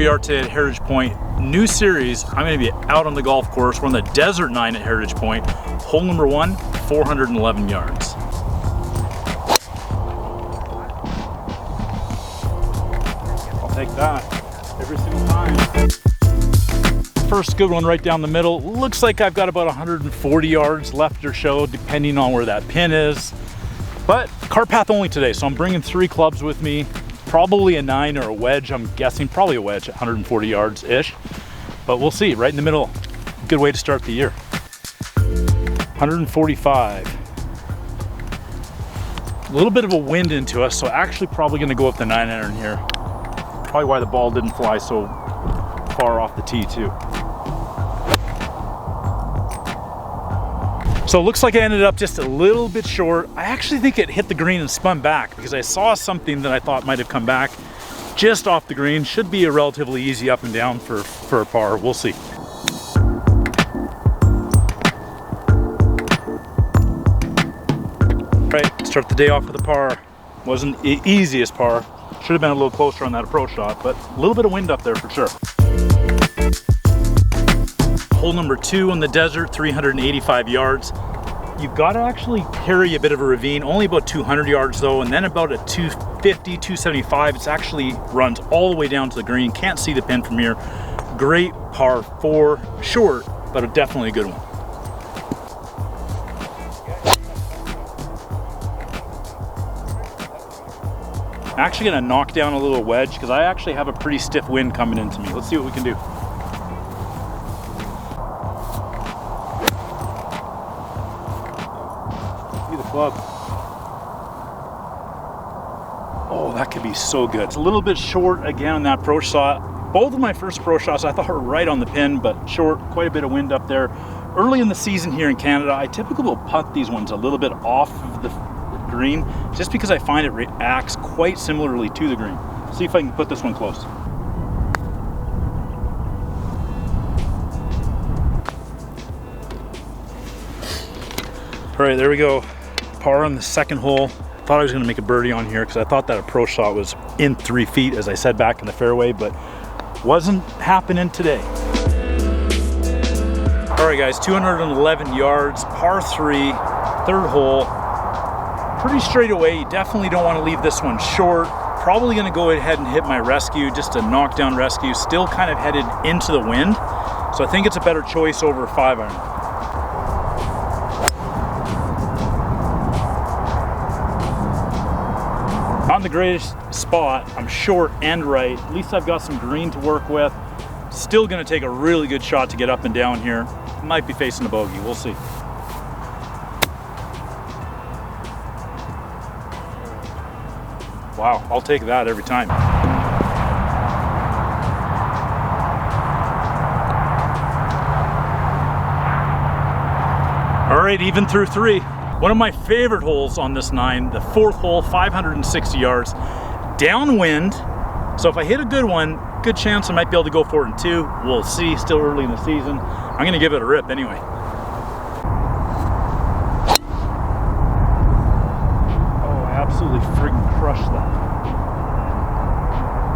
we are today at Heritage Pointe. New series, I'm going to be out on the golf course. We're on the Desert 9 at Heritage Pointe. Hole number 1, 411 yards. I'll take that every single time. First good one right down the middle. Looks like I've got about 140 yards left or so, depending on where that pin is. But cart path only today, so I'm bringing 3 clubs with me. Probably a 9 or a wedge, I'm guessing. Probably a wedge, 140 yards-ish. But we'll see, right in the middle. Good way to start the year. 145. A little bit of a wind into us, so actually probably gonna go up the 9-iron here. Probably why the ball didn't fly so far off the tee too. So it looks like I ended up just a little bit short. I actually think it hit the green and spun back because I saw something that I thought might have come back just off the green. Should be a relatively easy up and down for a par. We'll see. Right, start the day off with a par. Wasn't the easiest par. Should have been a little closer on that approach shot, but a little bit of wind up there for sure. Hole number 2 on the desert, 385 yards. You've got to actually carry a bit of a ravine, only about 200 yards though, and then about a 250, 275. It actually runs all the way down to the green. Can't see the pin from here. Great par 4, short, but definitely a good one. I'm actually gonna knock down a little wedge because I actually have a pretty stiff wind coming into me. Let's see what we can do. Club. Oh, that could be so good. It's a little bit short again on that approach shot. Both of my first approach shots I thought were right on the pin, but short, quite a bit of wind up there. Early in the season here in Canada, I typically will putt these ones a little bit off of the green just because I find it reacts quite similarly to the green. See if I can put this one close. All right, there we go. Par on the second hole. Thought I was gonna make a birdie on here because I thought that approach shot was in 3 feet, as I said, back in the fairway, but wasn't happening today. All right, guys, 211 yards, par 3, third hole. Pretty straight away. You definitely don't want to leave this one short. Probably gonna go ahead and hit my rescue, just a knockdown rescue. Still kind of headed into the wind, so I think it's a better choice over a 5-iron. Not in the greatest spot. I'm short and right. At least I've got some green to work with. Still gonna take a really good shot to get up and down here. Might be facing a bogey, we'll see. Wow, I'll take that every time. All right, even through 3. One of my favorite holes on this 9, the 4th hole, 560 yards, downwind. So if I hit a good one, good chance I might be able to go for it in 2. We'll see, still early in the season. I'm gonna give it a rip anyway. Oh, I absolutely friggin' crushed that.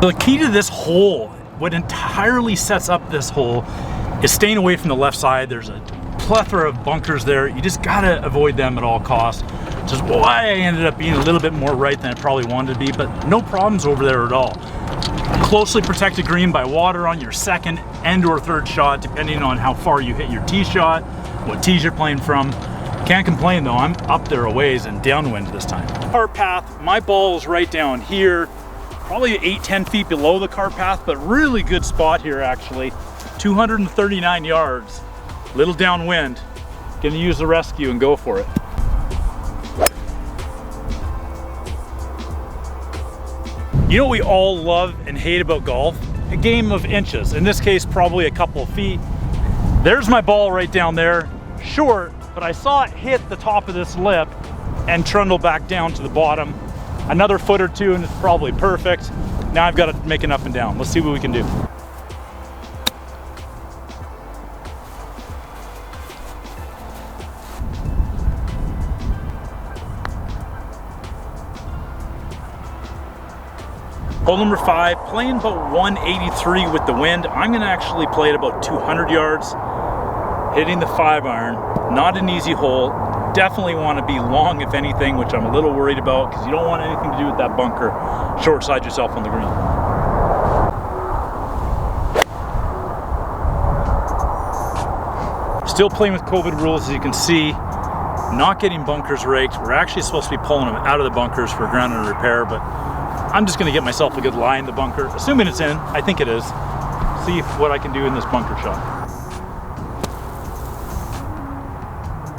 The key to this hole, what entirely sets up this hole, is staying away from the left side. There's a plethora of bunkers there. You just gotta avoid them at all costs, which is why I ended up being a little bit more right than I probably wanted to be, but no problems over there at all. Closely protected green by water on your second and or third shot, depending on how far you hit your tee shot, what tees you're playing from. Can't complain though, I'm up there a ways and downwind this time. Cart path, my ball is right down here, probably 8-10 feet below the cart path, but really good spot here actually. 239 yards. Little downwind, gonna use the rescue and go for it. You know what we all love and hate about golf? A game of inches. In this case, probably a couple of feet. There's my ball right down there, short, but I saw it hit the top of this lip and trundle back down to the bottom. Another foot or 2 and it's probably perfect. Now I've got to make an up and down. Let's see what we can do. Hole number 5, playing about 183 with the wind. I'm gonna actually play it about 200 yards, hitting the 5-iron. Not an easy hole. Definitely want to be long, if anything, which I'm a little worried about because you don't want anything to do with that bunker. Short side yourself on the green. Still playing with COVID rules, as you can see. Not getting bunkers raked. We're actually supposed to be pulling them out of the bunkers for ground and repair, but I'm just going to get myself a good lie in the bunker, assuming it's in. I think it is. See what I can do in this bunker shot.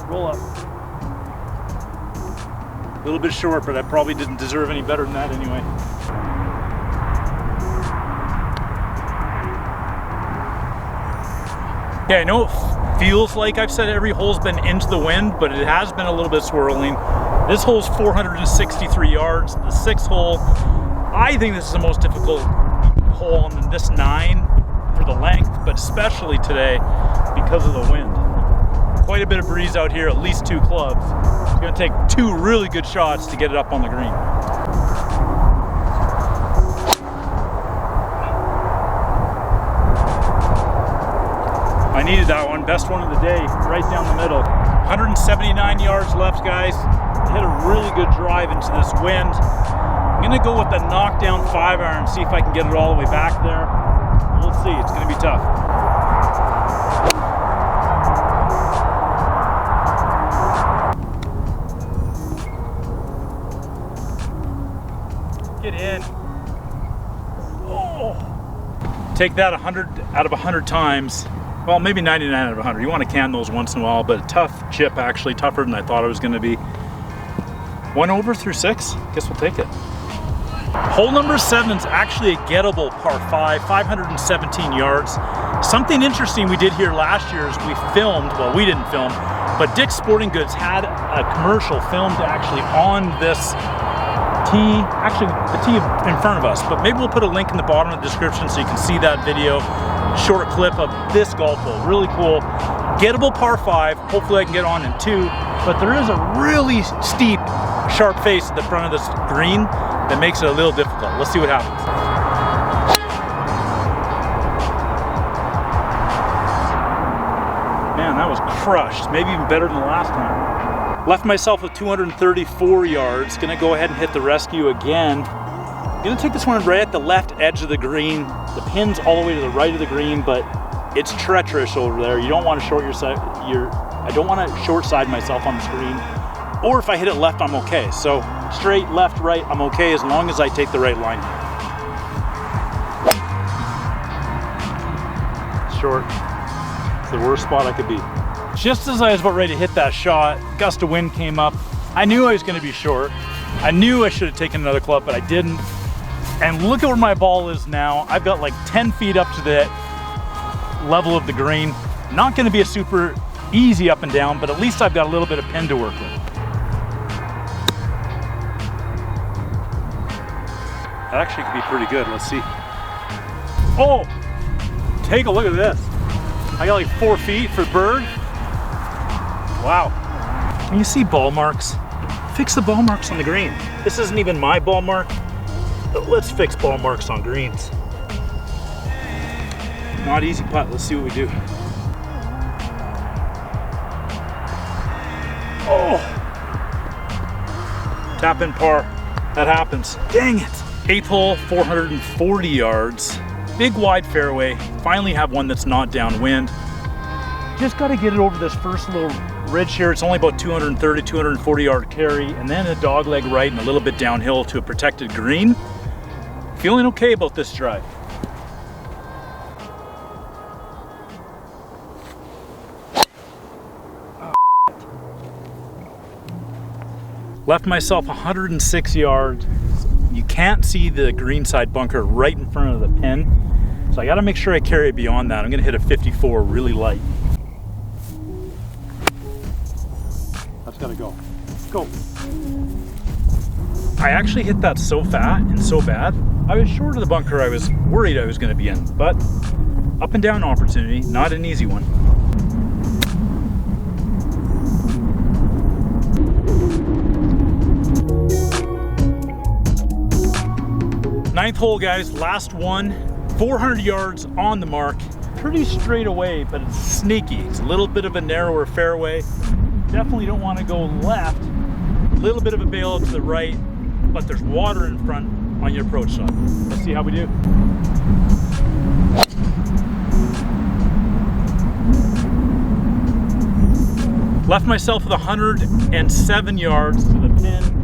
Roll up. A little bit short, but I probably didn't deserve any better than that anyway. Yeah, I know it feels like I've said every hole's been into the wind, but it has been a little bit swirling. This hole's 463 yards. The 6th hole, I think this is the most difficult hole on this 9 for the length, but especially today because of the wind. Quite a bit of breeze out here, at least 2 clubs. It's gonna take 2 really good shots to get it up on the green. I needed that one, best one of the day, right down the middle. 179 yards left, guys. Hit a really good drive into this wind. I'm gonna go with the knockdown 5-iron, see if I can get it all the way back there. We'll see, it's gonna be tough. Get in. Oh. Take that 100 out of 100 times. Well, maybe 99 out of 100. You want to can those once in a while, but a tough chip, actually tougher than I thought it was going to be. 1 over through 6. Guess we'll take it. Hole number 7 is actually a gettable par 5, 517 yards. Something interesting we did here last year is we filmed, well, we didn't film, but Dick's Sporting Goods had a commercial filmed actually on this tee, actually the tee in front of us, but maybe we'll put a link in the bottom of the description so you can see that video. Short clip of this golf hole, really cool. Gettable par 5, hopefully I can get on in 2, but there is a really steep, sharp face at the front of this green that makes it a little difficult. Let's see what happens. Man, that was crushed, maybe even better than the last time. Left myself with 234 yards, gonna go ahead and hit the rescue again. Gonna take this one right at the left edge of the green. The pin's all the way to the right of the green, but it's treacherous over there. You don't want to short your side. I don't want to short side myself on the screen. Or if I hit it left, I'm okay. So straight, left, right, I'm okay as long as I take the right line. Short. It's the worst spot I could be. Just as I was about ready to hit that shot, gust of wind came up. I knew I was going to be short. I knew I should have taken another club, but I didn't. And look at where my ball is now. I've got like 10 feet up to the level of the green. Not gonna be a super easy up and down, but at least I've got a little bit of pin to work with. That actually could be pretty good, let's see. Oh, take a look at this. I got like 4 feet for bird. Wow. When you see ball marks, fix the ball marks on the green. This isn't even my ball mark. But let's fix ball marks on greens. Not easy putt, let's see what we do. Oh! Tap in par, that happens. Dang it! 8th hole, 440 yards. Big wide fairway, finally have one that's not downwind. Just gotta get it over this first little ridge here. It's only about 230, 240 yard carry, and then a dog leg right and a little bit downhill to a protected green. Feeling okay about this drive. Oh, left myself 106 yards. You can't see the greenside bunker right in front of the pin, so I gotta make sure I carry it beyond that. I'm gonna hit a 54 really light. That's gotta go. Go. I actually hit that so fat and so bad. I was short of the bunker I was worried I was going to be in, but up and down opportunity, not an easy one. Ninth hole, guys, last one, 400 yards on the mark. Pretty straight away, but it's sneaky. It's a little bit of a narrower fairway. Definitely don't want to go left. A little bit of a bail to the right, but there's water in front on your approach shot. Let's see how we do. Left myself with 107 yards to the pin.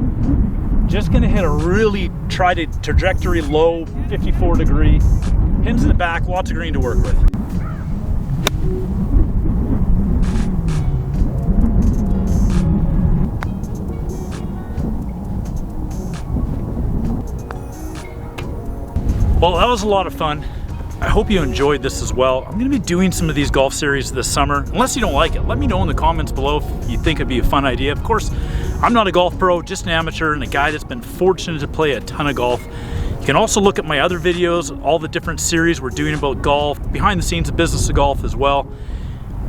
Just gonna hit a really trajectory low, 54 degree. Pins in the back, lots of green to work with. Well, that was a lot of fun. I hope you enjoyed this as well. I'm gonna be doing some of these golf series this summer. Unless you don't like it, let me know in the comments below if you think it'd be a fun idea. Of course, I'm not a golf pro, just an amateur and a guy that's been fortunate to play a ton of golf. You can also look at my other videos, all the different series we're doing about golf, behind the scenes of business of golf as well.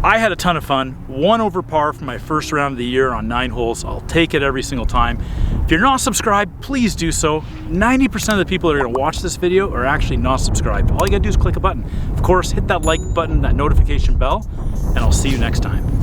I had a ton of fun. 1 over par for my first round of the year on 9 holes. I'll take it every single time. If you're not subscribed, please do so. 90% of the people that are gonna watch this video are actually not subscribed. All you gotta do is click a button. Of course, hit that like button, that notification bell, and I'll see you next time.